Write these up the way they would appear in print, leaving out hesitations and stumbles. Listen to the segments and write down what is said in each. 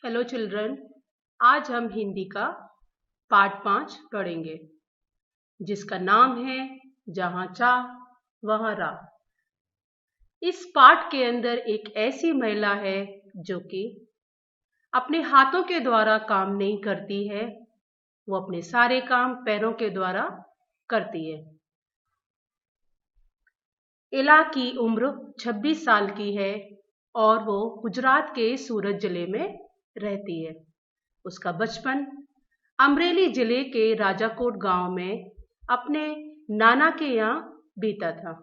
Hello children. आज हम हिंदी का पाठ 5 पढ़ेंगे जिसका नाम है जहाँ चाह वहाँ राह। इस पाठ के अंदर एक ऐसी महिला है जो कि अपने हाथों के द्वारा काम नहीं करती है, वो अपने सारे काम पैरों के द्वारा करती है। इला की उम्र 26 साल की है और वो गुजरात के सूरत जिले में रहती है। उसका बचपन अमरेली जिले के राजाकोट गांव में अपने नाना के यहाँ बीता था।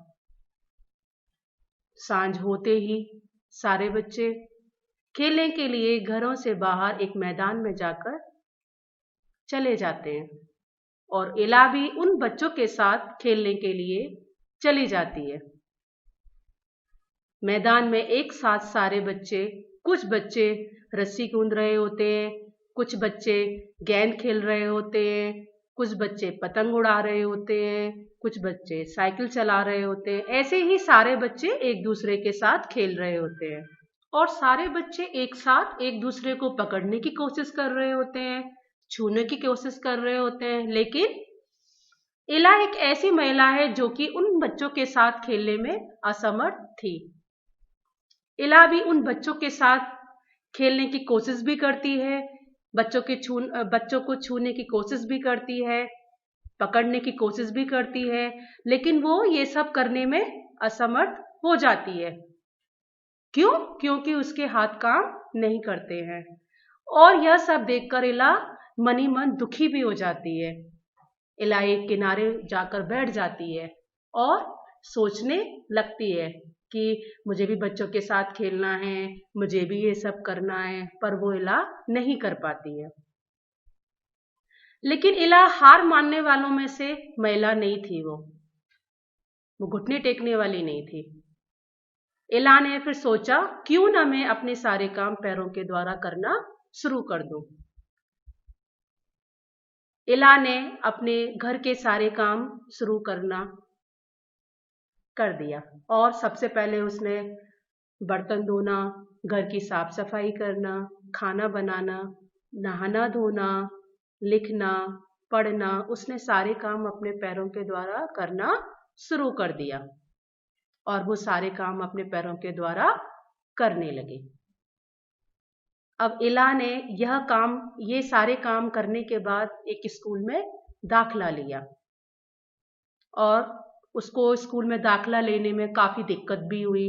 सांझ होते ही सारे बच्चे खेलने के लिए घरों से बाहर एक मैदान में जाकर चले जाते हैं और इला भी उन बच्चों के साथ खेलने के लिए चली जाती है। मैदान में एक साथ सारे बच्चे, कुछ बच्चे रस्सी कूद रहे होते हैं, कुछ बच्चे गेंद खेल रहे होते हैं, कुछ बच्चे पतंग उड़ा रहे होते हैं, कुछ बच्चे साइकिल चला रहे होते हैं। ऐसे ही सारे बच्चे एक दूसरे के साथ खेल रहे होते हैं और सारे बच्चे एक साथ एक दूसरे को पकड़ने की कोशिश कर रहे होते हैं, छूने की कोशिश कर रहे होते हैं। लेकिन इला एक ऐसी महिला है जो कि उन बच्चों के साथ खेलने में असमर्थ थी। इला भी उन बच्चों के साथ खेलने की कोशिश भी करती है, बच्चों को छूने की कोशिश भी करती है, पकड़ने की कोशिश भी करती है, लेकिन वो ये सब करने में असमर्थ हो जाती है। क्यों? क्योंकि उसके हाथ काम नहीं करते हैं और यह सब देखकर इला मनी मन दुखी भी हो जाती है। इला एक किनारे जाकर बैठ जाती है और सोचने लगती है कि मुझे भी बच्चों के साथ खेलना है, मुझे भी ये सब करना है, पर वो इला नहीं कर पाती है। लेकिन इला हार मानने वालों में से महिला नहीं थी। वो घुटने टेकने वाली नहीं थी। इला ने फिर सोचा क्यों ना मैं अपने सारे काम पैरों के द्वारा करना शुरू कर दूं। इला ने अपने घर के सारे काम शुरू करना कर दिया और सबसे पहले उसने बर्तन धोना, घर की साफ सफाई करना, खाना बनाना, नहाना धोना, लिखना, पढ़ना, उसने सारे काम अपने पैरों के द्वारा करना शुरू कर दिया और वो सारे काम अपने पैरों के द्वारा करने लगे। अब इला ने ये सारे काम करने के बाद एक स्कूल में दाखिला लिया और उसको स्कूल में दाखिला लेने में काफी दिक्कत भी हुई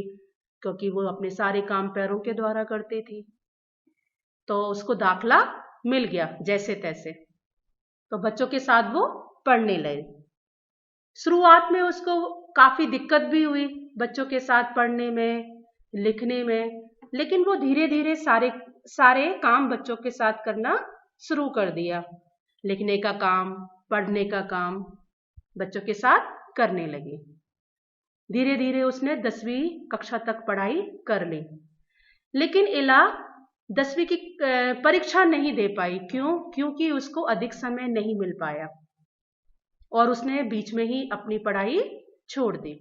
क्योंकि वो अपने सारे काम पैरों के द्वारा करती थी। तो उसको दाखिला मिल गया जैसे तैसे, तो बच्चों के साथ वो पढ़ने लगे। शुरुआत में उसको काफी दिक्कत भी हुई बच्चों के साथ पढ़ने में, लिखने में, लेकिन वो धीरे धीरे सारे काम बच्चों के साथ करना शुरू कर दिया। लिखने का काम, पढ़ने का काम बच्चों के साथ करने लगी। धीरे धीरे उसने 10वीं कक्षा तक पढ़ाई कर ली, लेकिन इला 10वीं की परीक्षा नहीं दे पाई। क्यों? क्योंकि उसको अधिक समय नहीं मिल पाया और उसने बीच में ही अपनी पढ़ाई छोड़ दी।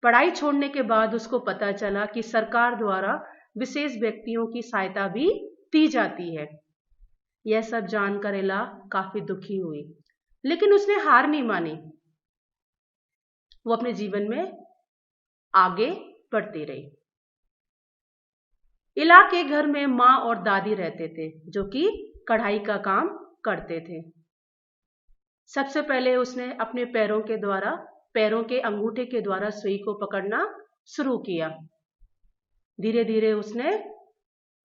पढ़ाई छोड़ने के बाद उसको पता चला कि सरकार द्वारा विशेष व्यक्तियों की सहायता भी दी जाती है। यह सब जानकर इला काफी दुखी हुई, लेकिन उसने हार नहीं मानी। वो अपने जीवन में आगे बढ़ती रही। इला के घर में माँ और दादी रहते थे जो कि कढ़ाई का काम करते थे। सबसे पहले उसने अपने पैरों के अंगूठे के द्वारा सुई को पकड़ना शुरू किया। धीरे धीरे उसने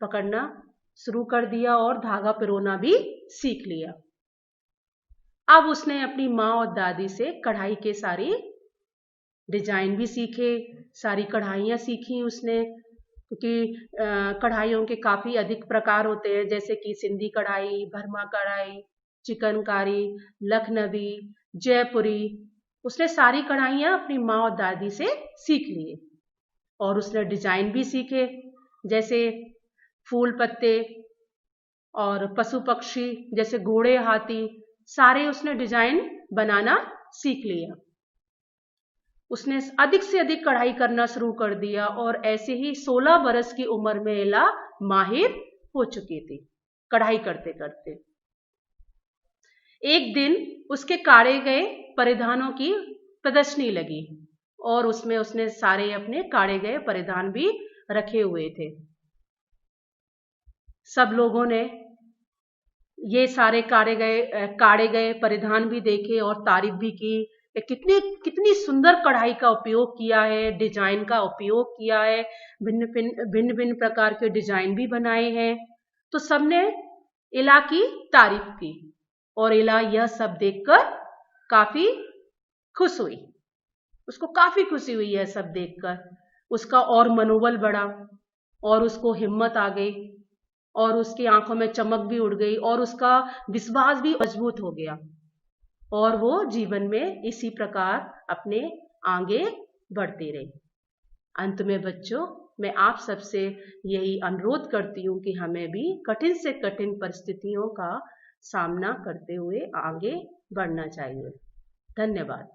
पकड़ना शुरू कर दिया और धागा पिरोना भी सीख लिया। अब उसने अपनी माँ और दादी से कढ़ाई के सारी डिजाइन भी सीखे, सारी कढ़ाइयाँ सीखी उसने, क्योंकि कढ़ाइयों के काफी अधिक प्रकार होते हैं, जैसे कि सिंधी कढ़ाई, भरमा कढ़ाई, चिकनकारी, लखनवी, जयपुरी। उसने सारी कढ़ाइयाँ अपनी माँ और दादी से सीख लिए और उसने डिजाइन भी सीखे, जैसे फूल पत्ते और पशु पक्षी, जैसे घोड़े, हाथी, सारे उसने डिजाइन बनाना सीख लिया। उसने अधिक से अधिक कढ़ाई करना शुरू कर दिया और ऐसे ही 16 बरस की उम्र में इला माहिर हो चुकी थी कढ़ाई करते करते। एक दिन उसके काढ़े गए परिधानों की प्रदर्शनी लगी और उसमें उसने सारे अपने काढ़े गए परिधान भी रखे हुए थे। सब लोगों ने ये सारे काढ़े गए परिधान भी देखे और तारीफ भी की। कितनी कितनी सुंदर कढ़ाई का उपयोग किया है, डिजाइन का उपयोग किया है, भिन्न भिन्न प्रकार के डिजाइन भी बनाए हैं। तो सबने इला की तारीफ की और इला यह सब देखकर काफी खुश हुई। उसको काफी खुशी हुई यह सब देखकर। उसका और मनोबल बढ़ा और उसको हिम्मत आ गई और उसकी आंखों में चमक भी उड़ गई और उसका विश्वास भी मजबूत हो गया और वो जीवन में इसी प्रकार अपने आगे बढ़ती रही। अंत में बच्चों, मैं आप सबसे यही अनुरोध करती हूँ कि हमें भी कठिन से कठिन परिस्थितियों का सामना करते हुए आगे बढ़ना चाहिए। धन्यवाद।